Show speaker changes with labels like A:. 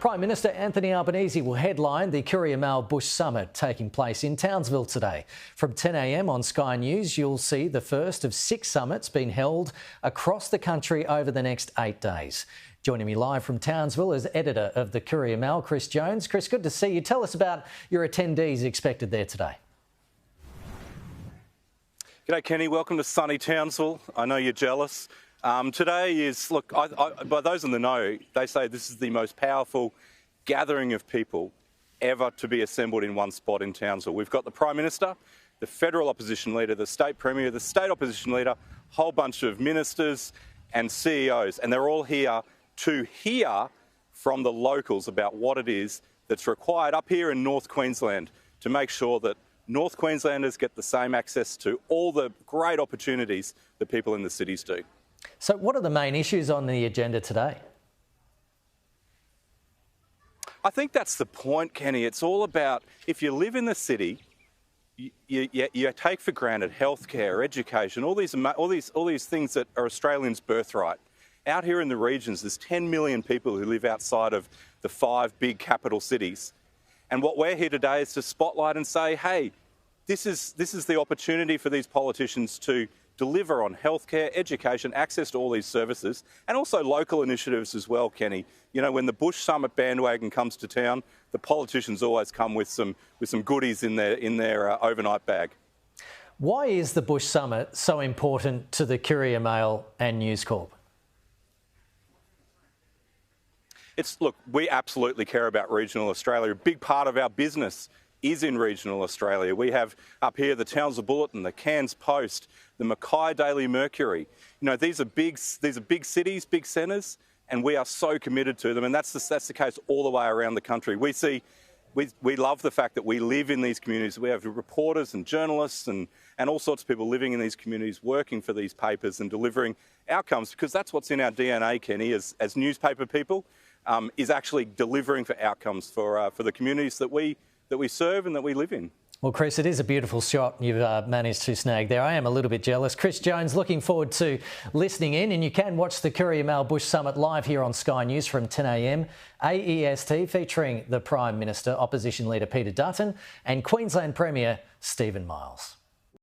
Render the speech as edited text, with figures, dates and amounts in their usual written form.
A: Prime Minister Anthony Albanese will headline the Courier Bush Summit taking place in Townsville today. From 10 a.m. on Sky News, you'll see the first of 6 summits being held across the country over the next 8 days. Joining me live from Townsville is editor of the Courier, Chris Jones. Chris, good to see you. Tell us about your attendees expected there today.
B: G'day, Kenny. Welcome to sunny Townsville. I know you're jealous. Today is, look, by those in the know, they say this is the most powerful gathering of people ever to be assembled in one spot in Townsville. We've got the Prime Minister, the Federal Opposition Leader, the State Premier, the State Opposition Leader, a whole bunch of ministers and CEOs, and they're all here to hear from the locals about what it is that's required up here in North Queensland to make sure that North Queenslanders get the same access to all the great opportunities that people in the cities do.
A: So what are the main issues on the agenda today?
B: I think that's the point, Kenny. It's all about, if you live in the city, you take for granted healthcare, education, all these things that are Australians' birthright. Out here in the regions, there's 10 million people who live outside of the 5 big capital cities. And what we're here today is to spotlight and say, hey, this is the opportunity for these politicians to deliver on healthcare, education, access to all these services, and also local initiatives as well, Kenny. You know, when the Bush Summit bandwagon comes to town, the politicians always come with some goodies in their overnight bag.
A: Why is the Bush Summit so important to the Courier Mail and News Corp?
B: Look, we absolutely care about regional Australia. A big part of our business is in regional Australia. We have up here the Townsville Bulletin, the Cairns Post, the Mackay Daily Mercury. You know, these are big cities, big centres, and we are so committed to them. And that's the case all the way around the country. We love the fact that we live in these communities. We have reporters and journalists and all sorts of people living in these communities, working for these papers and delivering outcomes, because that's what's in our DNA, Kenny, as newspaper people, is actually delivering for outcomes for the communities that we serve and that we live in.
A: Well, Chris, it is a beautiful shot you've managed to snag there. I am a little bit jealous. Chris Jones, looking forward to listening in, and you can watch the Courier Mail Bush Summit live here on Sky News from 10 a.m. AEST, featuring the Prime Minister, Opposition Leader Peter Dutton and Queensland Premier Steven Miles.